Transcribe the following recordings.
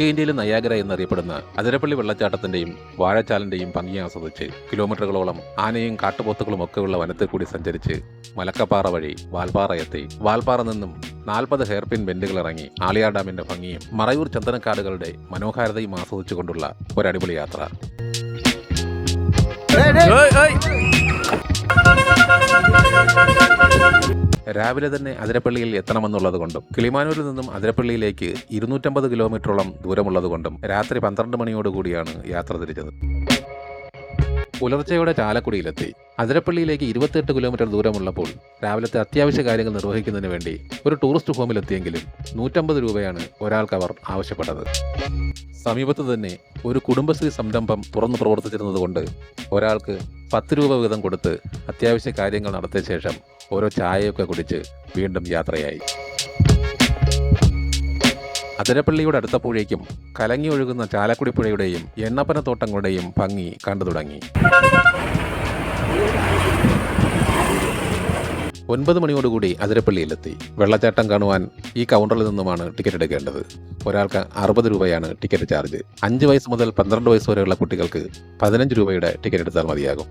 തെക്കേ ഇന്ത്യയിലെ നയാഗ്ര എന്നറിയപ്പെടുന്ന അതിരപ്പള്ളി വെള്ളച്ചാട്ടത്തിന്റെയും വാഴച്ചാലിന്റെയും ഭംഗി ആസ്വദിച്ച് കിലോമീറ്ററുകളോളം ആനയും കാട്ടുപോത്തുകളും ഒക്കെയുള്ള വനത്തിൽ കൂടി സഞ്ചരിച്ച് മലക്കപ്പാറ വഴി വാൽപ്പാറ എത്തി വാൽപ്പാറ നിന്നും 40 ഹെയർപിൻ ബെൻഡുകൾ ഇറങ്ങി ആളിയാർ ഡാമിന്റെ ഭംഗിയും മറയൂർ ചന്ദനക്കാടുകളുടെ മനോഹാരിതയും ആസ്വദിച്ചുകൊണ്ടുള്ള ഒരടിപൊളി യാത്ര. രാവിലെ തന്നെ അതിരപ്പള്ളിയിൽ എത്തണമെന്നുള്ളത് കൊണ്ടും കിളിമാനൂരിൽ നിന്നും അതിരപ്പള്ളിയിലേക്ക് 250 കിലോമീറ്ററോളം ദൂരമുള്ളത് കൊണ്ടും രാത്രി 12 മണിയോടുകൂടിയാണ് യാത്ര തിരിച്ചത്. പുലർച്ചെയോടെ ചാലക്കുടിയിലെത്തി. അതിരപ്പള്ളിയിലേക്ക് 28 കിലോമീറ്റർ ദൂരമുള്ളപ്പോൾ രാവിലത്തെ അത്യാവശ്യ കാര്യങ്ങൾ നിർവഹിക്കുന്നതിന് വേണ്ടി ഒരു ടൂറിസ്റ്റ് ഹോമിലെത്തിയെങ്കിലും 150 രൂപയാണ് ഒരാൾക്ക് അവർ ആവശ്യപ്പെട്ടത്. സമീപത്ത് തന്നെ ഒരു കുടുംബശ്രീ സംരംഭം തുറന്നു പ്രവർത്തിച്ചിരുന്നതുകൊണ്ട് ഒരാൾക്ക് 10 രൂപ വീതം കൊടുത്ത് അത്യാവശ്യ കാര്യങ്ങൾ നടത്തിയ ശേഷം ഓരോ ചായയൊക്കെ കുടിച്ച് വീണ്ടും യാത്രയായി. അതിരപ്പള്ളിയുടെ അടുത്തപ്പോഴേക്കും കലങ്ങി ഒഴുകുന്ന ചാലക്കുടി പുഴയുടെയും എണ്ണപ്പനത്തോട്ടങ്ങളുടെയും ഭംഗി കണ്ടു തുടങ്ങി. 9 മണിയോടുകൂടി അതിരപ്പള്ളിയിലെത്തി. വെള്ളച്ചാട്ടം കാണുവാൻ ഈ കൗണ്ടറിൽ നിന്നുമാണ് ടിക്കറ്റ് എടുക്കേണ്ടത്. ഒരാൾക്ക് 60 രൂപയാണ് ടിക്കറ്റ് ചാർജ്. 5 വയസ്സ് മുതൽ 12 വയസ്സ് വരെയുള്ള കുട്ടികൾക്ക് 15 രൂപയുടെ ടിക്കറ്റ് എടുത്താൽ മതിയാകും.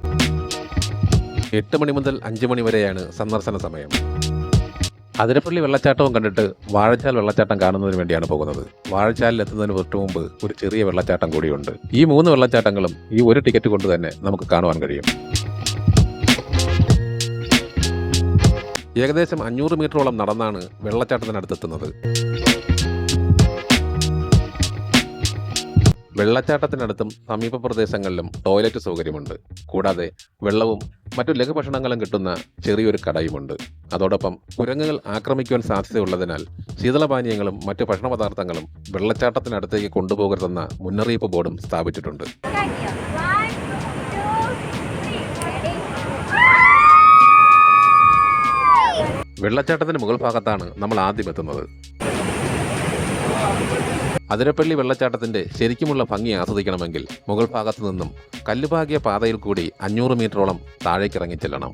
8 മണി മുതൽ 5 മണി വരെയാണ് സന്ദർശന സമയം. അതിരപ്പള്ളി വെള്ളച്ചാട്ടവും കണ്ടിട്ട് വാഴച്ചാൽ വെള്ളച്ചാട്ടം കാണുന്നതിന് വേണ്ടിയാണ് പോകുന്നത്. വാഴച്ചാലിൽ എത്തുന്നതിന് തൊട്ട് മുമ്പ് ഒരു ചെറിയ വെള്ളച്ചാട്ടം കൂടിയുണ്ട്. ഈ 3 വെള്ളച്ചാട്ടങ്ങളും ഈ ഒരു ടിക്കറ്റ് കൊണ്ട് തന്നെ നമുക്ക് കാണുവാൻ കഴിയും. ഏകദേശം 500 മീറ്ററോളം നടന്നാണ് വെള്ളച്ചാട്ടത്തിനടുത്തെത്തുന്നത്. വെള്ളച്ചാട്ടത്തിനടുത്തും സമീപ പ്രദേശങ്ങളിലും ടോയ്ലറ്റ് സൗകര്യമുണ്ട്. കൂടാതെ വെള്ളവും മറ്റു ലഘുഭക്ഷണങ്ങളും കിട്ടുന്ന ചെറിയൊരു കടയുമുണ്ട്. അതോടൊപ്പം കുരങ്ങുകൾ ആക്രമിക്കുവാൻ സാധ്യതയുള്ളതിനാൽ ശീതളപാനീയങ്ങളും മറ്റു ഭക്ഷണ പദാർത്ഥങ്ങളും വെള്ളച്ചാട്ടത്തിനടുത്തേക്ക് കൊണ്ടുപോകരുതെന്ന മുന്നറിയിപ്പ് ബോർഡും സ്ഥാപിച്ചിട്ടുണ്ട്. വെള്ളച്ചാട്ടത്തിന് മുകൾ ഭാഗത്താണ് നമ്മൾ ആദ്യം എത്തുന്നത്. അതിരപ്പള്ളി വെള്ളച്ചാട്ടത്തിന്റെ ശരിക്കുമുള്ള ഭംഗി ആസ്വദിക്കണമെങ്കിൽ മുകൾ ഭാഗത്തു നിന്നും കല്ലുപാകിയ പാതയിൽ കൂടി 500 മീറ്ററോളം താഴേക്കിറങ്ങി ചെല്ലണം.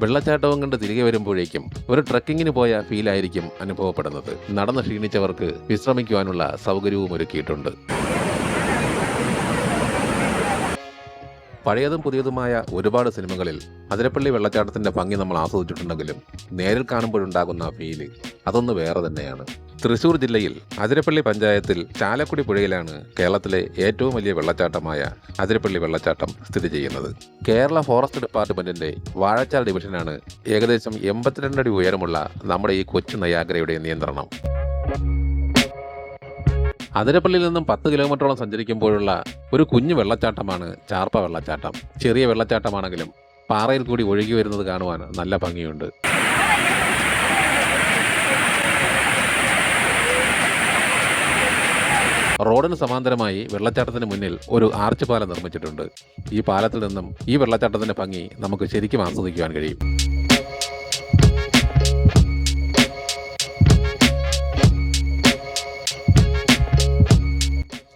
വെള്ളച്ചാട്ടവും കണ്ട് തിരികെ വരുമ്പോഴേക്കും ഒരു ട്രക്കിങ്ങിന് പോയ ഫീലായിരിക്കും അനുഭവപ്പെടുന്നത്. നടന്ന് ക്ഷീണിച്ചവർക്ക് വിശ്രമിക്കുവാനുള്ള സൗകര്യവും ഒരുക്കിയിട്ടുണ്ട്. പഴയതും പുതിയതുമായ ഒരുപാട് സിനിമകളിൽ അതിരപ്പള്ളി വെള്ളച്ചാട്ടത്തിന്റെ ഭംഗി നമ്മൾ ആസ്വദിച്ചിട്ടുണ്ടെങ്കിലും നേരിൽ കാണുമ്പോഴുണ്ടാകുന്ന ഫീല് അതൊന്ന് വേറെ തന്നെയാണ്. തൃശൂർ ജില്ലയിൽ അതിരപ്പള്ളി പഞ്ചായത്തിൽ ചാലക്കുടി പുഴയിലാണ് കേരളത്തിലെ ഏറ്റവും വലിയ വെള്ളച്ചാട്ടമായ അതിരപ്പള്ളി വെള്ളച്ചാട്ടം സ്ഥിതി ചെയ്യുന്നത്. കേരള ഫോറസ്റ്റ് ഡിപ്പാർട്ട്മെന്റിന്റെ വാഴച്ചാൽ ഡിവിഷനാണ് ഏകദേശം 82 അടി ഉയരമുള്ള നമ്മുടെ ഈ കൊച്ചു നയാഗ്രയുടെ നിയന്ത്രണം. അതിരപ്പള്ളിയിൽ നിന്നും 10 കിലോമീറ്ററോളം സഞ്ചരിക്കുമ്പോഴുള്ള ഒരു കുഞ്ഞു വെള്ളച്ചാട്ടമാണ് ചാർപ്പ വെള്ളച്ചാട്ടം. ചെറിയ വെള്ളച്ചാട്ടമാണെങ്കിലും പാറയിൽ കൂടി ഒഴുകി വരുന്നത് കാണുവാൻ നല്ല ഭംഗിയുണ്ട്. റോഡിന് സമാന്തരമായി വെള്ളച്ചാട്ടത്തിന് മുന്നിൽ ഒരു ആർച്ച് പാലം നിർമ്മിച്ചിട്ടുണ്ട്. ഈ പാലത്തിൽ നിന്നും ഈ വെള്ളച്ചാട്ടത്തിന്റെ ഭംഗി നമുക്ക് ശരിക്കും ആസ്വദിക്കുവാൻ കഴിയും.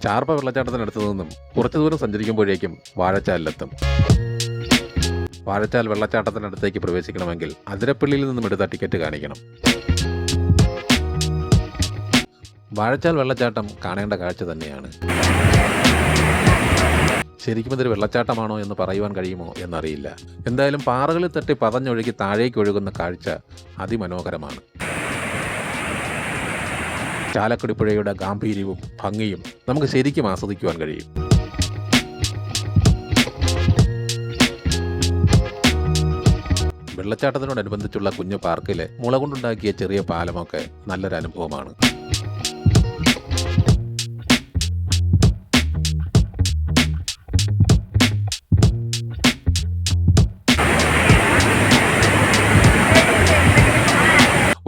ചാർപ്പ വെള്ളച്ചാട്ടത്തിനടുത്തു നിന്നും കുറച്ചു ദൂരം സഞ്ചരിക്കുമ്പോഴേക്കും വാഴച്ചാലിലെത്തും. വാഴച്ചാൽ വെള്ളച്ചാട്ടത്തിനടുത്തേക്ക് പ്രവേശിക്കണമെങ്കിൽ അതിരപ്പള്ളിയിൽ നിന്നും എടുത്ത ടിക്കറ്റ് കാണിക്കണം. വാഴച്ചാൽ വെള്ളച്ചാട്ടം കാണേണ്ട കാഴ്ച തന്നെയാണ്. ശരിക്കും ഇതൊരു വെള്ളച്ചാട്ടമാണോ എന്ന് പറയുവാൻ കഴിയുമോ എന്നറിയില്ല. എന്തായാലും പാറകളിൽ തട്ടി പതഞ്ഞൊഴുകി താഴേക്ക് ഒഴുകുന്ന കാഴ്ച അതിമനോഹരമാണ്. ചാലക്കുടി പുഴയുടെ ഗാംഭീര്യവും ഭംഗിയും നമുക്ക് ശരിക്കും ആസ്വദിക്കുവാൻ കഴിയും. വെള്ളച്ചാട്ടത്തിനോടനുബന്ധിച്ചുള്ള കുഞ്ഞു പാർക്കിലെ മുള കൊണ്ടുണ്ടാക്കിയ ചെറിയ പാലമൊക്കെ നല്ലൊരു അനുഭവമാണ്.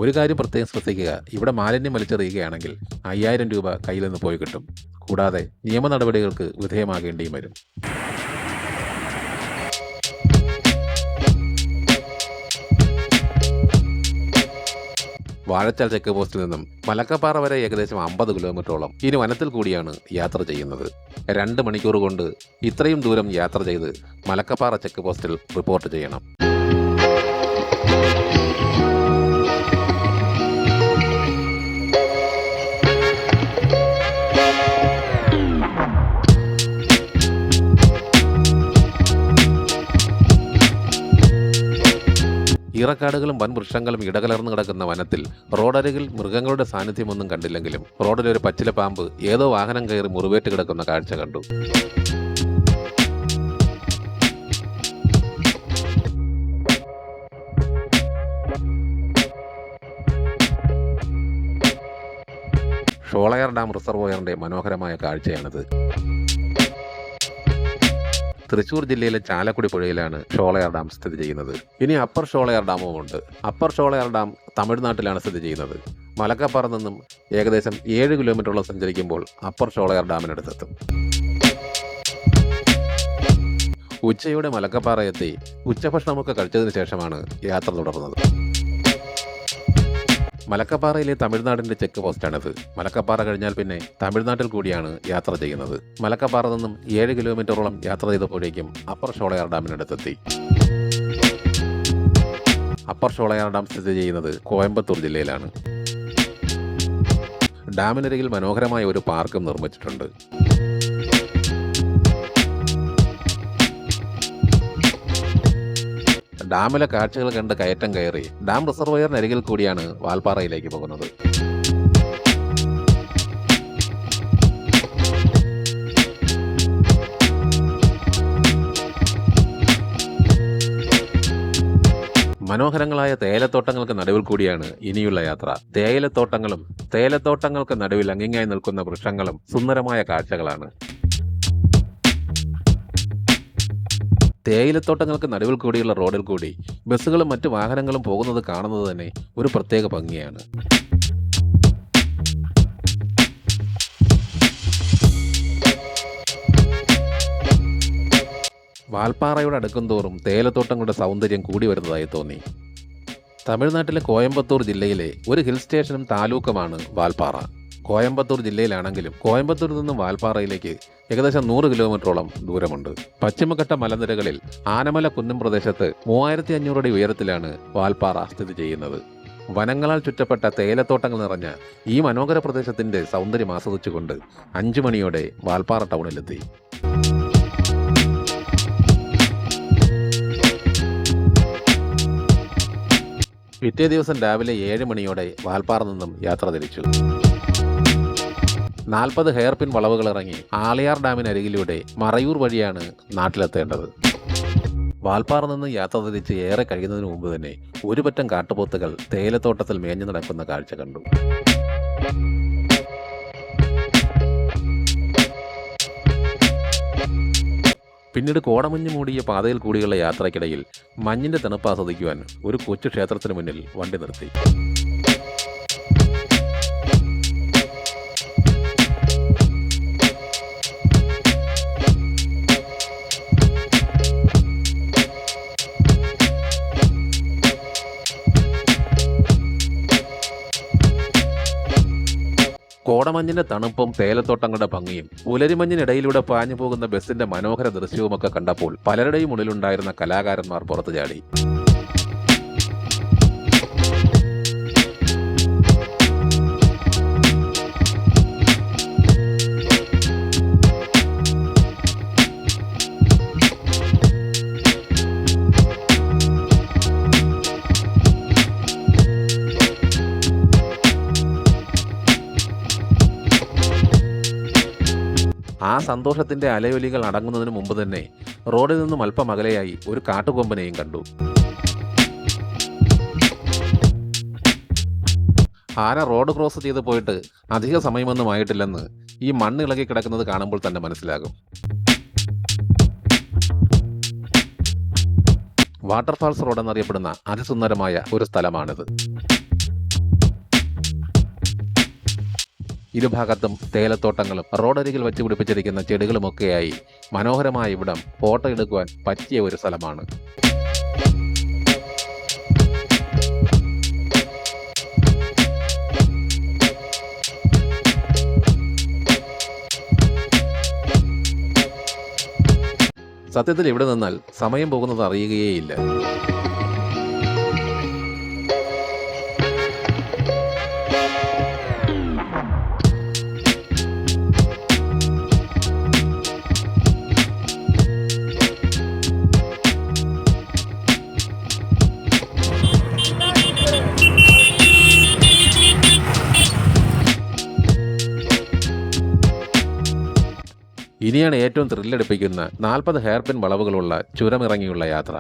ഒരു കാര്യം പ്രത്യേകം ശ്രദ്ധിക്കുക, ഇവിടെ മാലിന്യം വലിച്ചെറിയുകയാണെങ്കിൽ 5000 രൂപ കയ്യിൽ നിന്ന് പോയി കിട്ടും. കൂടാതെ നിയമ നടപടികൾക്ക് വിധേയമാകേണ്ടിയും വരും. വാഴച്ചാൽ ചെക്ക് പോസ്റ്റിൽ നിന്നും മലക്കപ്പാറ വരെ ഏകദേശം 50 കിലോമീറ്ററോളം ഇനി വനത്തിൽ കൂടിയാണ് യാത്ര ചെയ്യുന്നത്. 2 മണിക്കൂർ കൊണ്ട് ഇത്രയും ദൂരം യാത്ര ചെയ്ത് മലക്കപ്പാറ ചെക്ക് പോസ്റ്റിൽ റിപ്പോർട്ട് ചെയ്യണം. മരക്കാടുകളും വൻ വൃക്ഷങ്ങളും ഇടകലർന്നു കിടക്കുന്ന വനത്തിൽ റോഡരികിൽ മൃഗങ്ങളുടെ സാന്നിധ്യമൊന്നും കണ്ടില്ലെങ്കിലും റോഡിലൊരു പച്ചില പാമ്പ് ഏതോ വാഹനം കയറി മുറിവേറ്റ് കിടക്കുന്ന കാഴ്ച കണ്ടു. ഷോളയാർ ഡാം റിസർവോയറിന്റെ മനോഹരമായ കാഴ്ചയാണിത്. തൃശൂർ ജില്ലയിലെ ചാലക്കുടി പുഴയിലാണ് ഷോളയാർ ഡാം സ്ഥിതി ചെയ്യുന്നത്. ഇനി അപ്പർ ഷോളയാർ ഡാമുമുണ്ട്. അപ്പർ ഷോളയാർ ഡാം തമിഴ്നാട്ടിലാണ് സ്ഥിതി ചെയ്യുന്നത്. മലക്കപ്പാറ നിന്നും ഏകദേശം 7 കിലോമീറ്ററോളം സഞ്ചരിക്കുമ്പോൾ അപ്പർ ഷോളയാർ ഡാമിനടുത്തെത്തും. ഉച്ചയോടെ മലക്കപ്പാറ എത്തി ഉച്ചഭക്ഷണമൊക്കെ കഴിച്ചതിന് ശേഷമാണ് യാത്ര തുടർന്നത്. മലക്കപ്പാറയിലെ തമിഴ്നാടിന്റെ ചെക്ക് പോസ്റ്റാണിത്. മലക്കപ്പാറ കഴിഞ്ഞാൽ പിന്നെ തമിഴ്നാട്ടിൽ കൂടിയാണ് യാത്ര ചെയ്യുന്നത്. മലക്കപ്പാറ നിന്നും 7 കിലോമീറ്ററോളം യാത്ര ചെയ്തപ്പോഴേക്കും അപ്പർ ഷോളയാർ ഡാമിനടുത്തെത്തി. അപ്പർ ഷോളയാർ ഡാം സ്ഥിതി ചെയ്യുന്നത് കോയമ്പത്തൂർ ജില്ലയിലാണ്. ഡാമിനരികിൽ മനോഹരമായ ഒരു പാർക്കും നിർമ്മിച്ചിട്ടുണ്ട്. ഡാമിലെ കാഴ്ചകൾ കണ്ട് കയറ്റം കയറി ഡാം റിസർവോയറിനരികിൽ കൂടിയാണ് വാൽപ്പാറയിലേക്ക് പോകുന്നത്. മനോഹരങ്ങളായ തേയിലത്തോട്ടങ്ങൾക്ക് നടുവിൽ കൂടിയാണ് ഇനിയുള്ള യാത്ര. തേയിലത്തോട്ടങ്ങൾക്ക് നടുവിൽ അങ്ങിങ്ങായി നിൽക്കുന്ന വൃക്ഷങ്ങളും സുന്ദരമായ കാഴ്ചകളാണ്. തേയിലത്തോട്ടങ്ങൾക്ക് നടുവിൽ കൂടിയുള്ള റോഡിൽ കൂടി ബസ്സുകളും മറ്റു വാഹനങ്ങളും പോകുന്നത് കാണുന്നത് തന്നെ ഒരു പ്രത്യേക ഭംഗിയാണ്. വാൽപ്പാറയോട് അടുക്കും തോറും തേയിലത്തോട്ടങ്ങളുടെ സൗന്ദര്യം കൂടി വരുന്നതായി തോന്നി. തമിഴ്നാട്ടിലെ കോയമ്പത്തൂർ ജില്ലയിലെ ഒരു ഹിൽ സ്റ്റേഷനും താലൂക്കുമാണ് വാൽപ്പാറ. കോയമ്പത്തൂർ ജില്ലയിലാണെങ്കിലും കോയമ്പത്തൂരിൽ നിന്നും വാൽപ്പാറയിലേക്ക് ഏകദേശം 100 കിലോമീറ്ററോളം ദൂരമുണ്ട്. പശ്ചിമഘട്ട മലനിരകളിൽ ആനമല കുന്നും പ്രദേശത്ത് 3500 അടി ഉയരത്തിലാണ് വാൽപ്പാറ സ്ഥിതി ചെയ്യുന്നത്. വനങ്ങളാൽ ചുറ്റപ്പെട്ട തേയിലത്തോട്ടങ്ങൾ നിറഞ്ഞ ഈ മനോഹര പ്രദേശത്തിന്റെ സൗന്ദര്യം ആസ്വദിച്ചുകൊണ്ട് 5 മണിയോടെ വാൽപ്പാറ ടൗണിലെത്തി. പിറ്റേ ദിവസം രാവിലെ 7 മണിയോടെ വാൽപ്പാറ നിന്നും യാത്ര തിരിച്ചു. 40 ഹെയർ പിൻ വളവുകൾ ഇറങ്ങി ആളിയാർ ഡാമിനരികിലൂടെ മറയൂർ വഴിയാണ് നാട്ടിലെത്തേണ്ടത്. വാൽപ്പാറ നിന്ന് യാത്ര തിരിച്ച് ഏറെ കഴിയുന്നതിന് മുമ്പ് തന്നെ ഒരു പറ്റം കാട്ടുപോത്തുകൾ തേയിലത്തോട്ടത്തിൽ മേഞ്ഞു നടക്കുന്ന കാഴ്ച കണ്ടു. പിന്നീട് കോടമഞ്ഞ് മൂടിയ പാതയിൽ കൂടിയുള്ള യാത്രയ്ക്കിടയിൽ മഞ്ഞിന്റെ തണുപ്പ് ആസ്വദിക്കുവാൻ ഒരു കൊച്ചു ക്ഷേത്രത്തിന് മുന്നിൽ വണ്ടി നിർത്തി. കോടമഞ്ഞിന്റെ തണുപ്പും തേയിലത്തോട്ടങ്ങളുടെ ഭംഗിയും പുലരിമഞ്ഞിനിടയിലൂടെ പാഞ്ഞു പോകുന്ന ബസിന്റെ മനോഹര ദൃശ്യവുമൊക്കെ കണ്ടപ്പോൾ പലരുടെയും ഉള്ളിലുണ്ടായിരുന്ന കലാകാരന്മാർ പുറത്തു ചാടി. ആ സന്തോഷത്തിന്റെ അലയൊലികൾ അടങ്ങുന്നതിന് മുമ്പ് തന്നെ റോഡിൽ നിന്നും അല്പം അകലെയായി ഒരു കാട്ടുകൊമ്പനെയും കണ്ടു. ആന റോഡ് ക്രോസ് ചെയ്ത് പോയിട്ട് അധിക സമയമൊന്നും ആയിട്ടില്ലെന്ന് ഈ മണ്ണ് ഇളകി കിടക്കുന്നത് കാണുമ്പോൾ തന്നെ മനസ്സിലാകും. വാട്ടർഫാൾസ് റോഡ് എന്നറിയപ്പെടുന്ന അതിസുന്ദരമായ ഒരു സ്ഥലമാണിത്. ഇരുഭാഗത്തും തേയിലത്തോട്ടങ്ങളും റോഡരികിൽ വെച്ച് പിടിപ്പിച്ചിരിക്കുന്ന ചെടികളുമൊക്കെയായി മനോഹരമായ ഇവിടം ഫോട്ടോ എടുക്കുവാൻ പറ്റിയ ഒരു സ്ഥലമാണ്. സത്യത്തിൽ ഇവിടെ നിന്നാൽ സമയം പോകുന്നത് അറിയുകയേയില്ല. ഇനിയാണ് ഏറ്റവും ത്രില്ലടിപ്പിക്കുന്ന 40 ഹെയർപിൻ വളവുകളുള്ള ചുരമിറങ്ങിയുള്ള യാത്ര.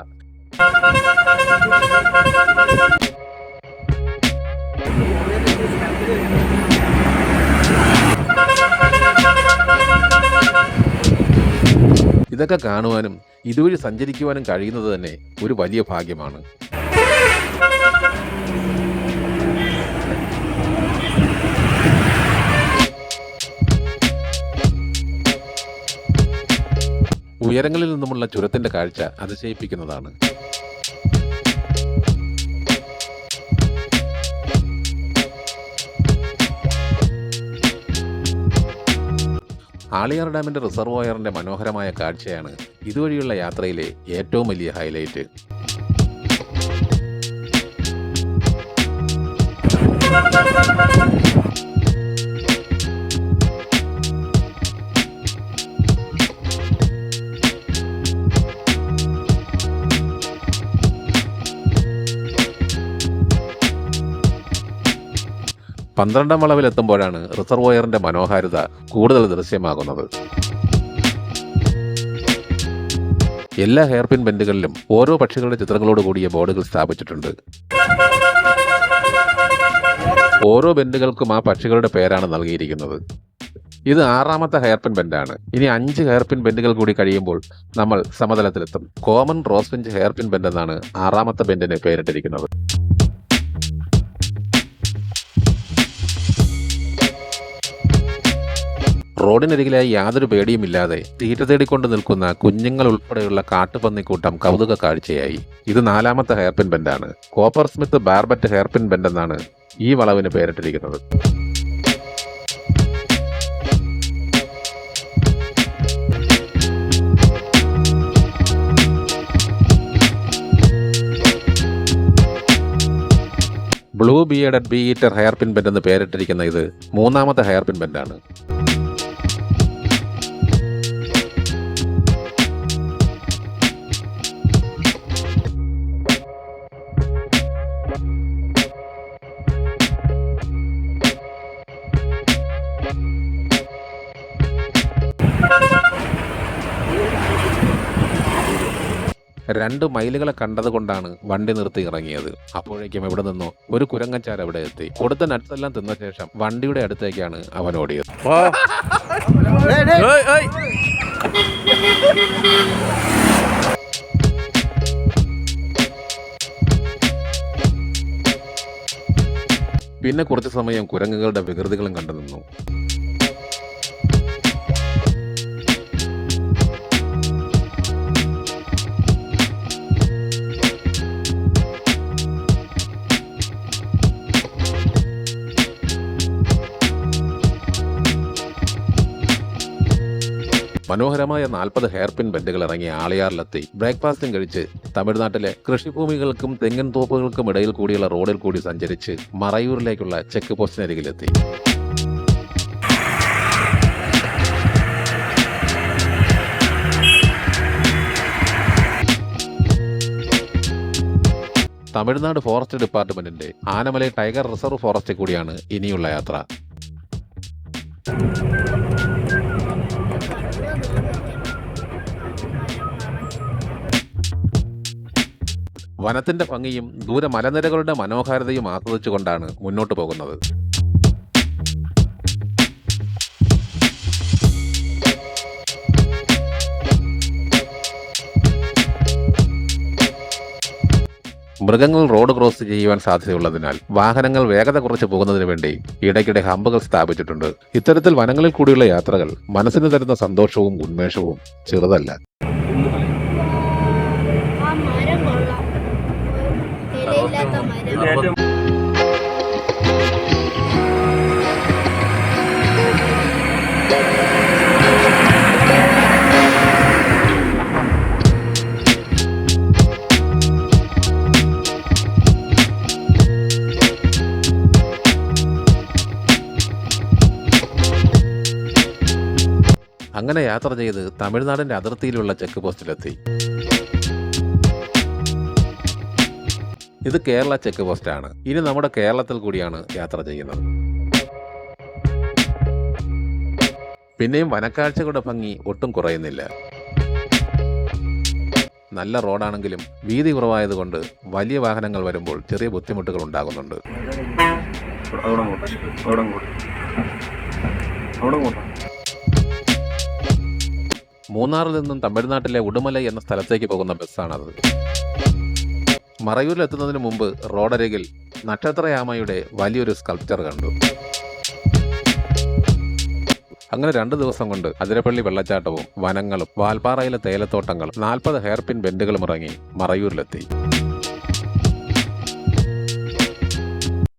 ഇതൊക്കെ കാണുവാനും ഇതുവഴി സഞ്ചരിക്കുവാനും കഴിയുന്നത് തന്നെ ഒരു വലിയ ഭാഗ്യമാണ്. ഉയരങ്ങളിൽ നിന്നുമുള്ള ചുരത്തിന്റെ കാഴ്ച അതിശയിപ്പിക്കുന്നതാണ്. ആളിയാർ ഡാമിന്റെ റിസർവോയറിന്റെ മനോഹരമായ കാഴ്ചയാണ് ഇതുവഴിയുള്ള യാത്രയിലെ ഏറ്റവും വലിയ ഹൈലൈറ്റ്. പന്ത്രണ്ടാം വളവിലെത്തുമ്പോഴാണ് റിസർവോയറിന്റെ മനോഹാരിത കൂടുതൽ ദൃശ്യമാകുന്നത്. എല്ലാ ഹെയർപിൻ ബെൻഡുകളിലും ഓരോ പക്ഷികളുടെ ചിത്രങ്ങളോട് കൂടിയ ബോർഡുകൾ സ്ഥാപിച്ചിട്ടുണ്ട്. ഓരോ ബെൻഡുകൾക്കും ആ പക്ഷികളുടെ പേരാണ് നൽകിയിരിക്കുന്നത്. ഇത് 6ാമത്തെ ഹെയർപിൻ ബെൻഡാണ്. ഇനി 5 ഹെയർപിൻ ബെൻഡുകൾ കൂടി കഴിയുമ്പോൾ നമ്മൾ സമതലത്തിലെത്തും. കോമൺ റോസ്ഫിഞ്ച് ഹെയർപിൻ ബെൻഡ് എന്നാണ് 6ാമത്തെ ബെൻഡിന് പേരിട്ടിരിക്കുന്നത്. റോഡിനരികിലായി യാതൊരു പേടിയുമില്ലാതെ തീറ്റ തേടിക്കൊണ്ട് നിൽക്കുന്ന കുഞ്ഞുങ്ങൾ ഉൾപ്പെടെയുള്ള കാട്ടുപന്നിക്കൂട്ടം കൗതുക കാഴ്ചയായി. ഇത് 4ാമത്തെ ഹെയർപിൻ ബെൻഡാണ്. Coppersmith barbet hairpin bend എന്നാണ് ഈ വളവിന് പേരിട്ടിരിക്കുന്നത്. Blue bearded bee eater hairpin bend എന്ന് പേരിട്ടിരിക്കുന്ന ഇത് 3ാമത്തെ ഹെയർപിൻ ബെൻഡാണ്. രണ്ട് മൈലുകളെ കണ്ടതുകൊണ്ടാണ് വണ്ടി നിർത്തി ഇറങ്ങിയത്. അപ്പോഴേക്കും എവിടെ നിന്നോ ഒരു കുരങ്ങച്ചാർ അവിടെ എത്തി. കൊടുത്ത നട്ട്സ് എല്ലാം തിന്ന ശേഷം വണ്ടിയുടെ അടുത്തേക്കാണ് അവൻ ഓടിയത്. പിന്നെ കുറച്ചു സമയം കുരങ്ങുകളുടെ വികൃതികളും കണ്ടു നിന്നു. മനോഹരമായ 40 ഹെയർപിൻ ബെൻഡുകൾ ഇറങ്ങിയ ആളിയാറിലെത്തി ബ്രേക്ക്ഫാസ്റ്റും കഴിച്ച് തമിഴ്നാട്ടിലെ കൃഷിഭൂമികൾക്കും തെങ്ങിൻ തോപ്പുകൾക്കും ഇടയിൽ കൂടിയുള്ള റോഡിൽ കൂടി സഞ്ചരിച്ച് മറയൂരിലേക്കുള്ള ചെക്ക് പോസ്റ്റിനരികിലെത്തി. തമിഴ്നാട് ഫോറസ്റ്റ് ഡിപ്പാർട്ട്മെന്റിന്റെ ആനമലൈ ടൈഗർ റിസർവ് ഫോറസ്റ്റ് കൂടിയാണ് ഇനിയുള്ള യാത്ര. വനത്തിന്റെ ഭംഗിയും ദൂര മലനിരകളുടെ മനോഹാരിതയും ആസ്വദിച്ചുകൊണ്ടാണ് മുന്നോട്ട് പോകുന്നത്. മൃഗങ്ങൾ റോഡ് ക്രോസ് ചെയ്യുവാൻ സാധ്യതയുള്ളതിനാൽ വാഹനങ്ങൾ വേഗത കുറച്ച് പോകുന്നതിന് വേണ്ടി ഇടയ്ക്കിടെ ഹമ്പുകൾ സ്ഥാപിച്ചിട്ടുണ്ട്. ഇത്തരത്തിൽ വനങ്ങളിൽ കൂടിയുള്ള യാത്രകൾ മനസ്സിന് തരുന്ന സന്തോഷവും ഉന്മേഷവും ചെറുതല്ല. അങ്ങനെ യാത്ര ചെയ്ത് തമിഴ്നാടിന്റെ അതിർത്തിയിലുള്ള ചെക്ക് പോസ്റ്റിലെത്തി. ഇത് കേരള ചെക്ക് പോസ്റ്റാണ്. ഇനി നമ്മുടെ കേരളത്തിൽ കൂടിയാണ് യാത്ര ചെയ്യുന്നത്. പിന്നെയും വനക്കാഴ്ചകളുടെ ഭംഗി ഒട്ടും കുറയുന്നില്ല. നല്ല റോഡാണെങ്കിലും വീതി കുറവായതുകൊണ്ട് വലിയ വാഹനങ്ങൾ വരുമ്പോൾ ചെറിയ ബുദ്ധിമുട്ടുകൾ ഉണ്ടാകുന്നുണ്ട്. മൂന്നാറിൽ നിന്നും തമിഴ്നാട്ടിലെ ഉടുമലൈ എന്ന സ്ഥലത്തേക്ക് പോകുന്ന ബസ്സാണത്. മറയൂരിലെത്തുന്നതിന് മുമ്പ് റോഡരികിൽ നക്ഷത്രയാമയുടെ വലിയൊരു സ്കൾപ്ചർ കണ്ടു. അങ്ങനെ 2 ദിവസം കൊണ്ട് അതിരപ്പള്ളി വെള്ളച്ചാട്ടവും വനങ്ങളും വാൽപ്പാറയിലെ തേയിലത്തോട്ടങ്ങളും 40 ഹെയർ പിൻ ബെൻഡുകളും ഇറങ്ങി മറയൂരിലെത്തി.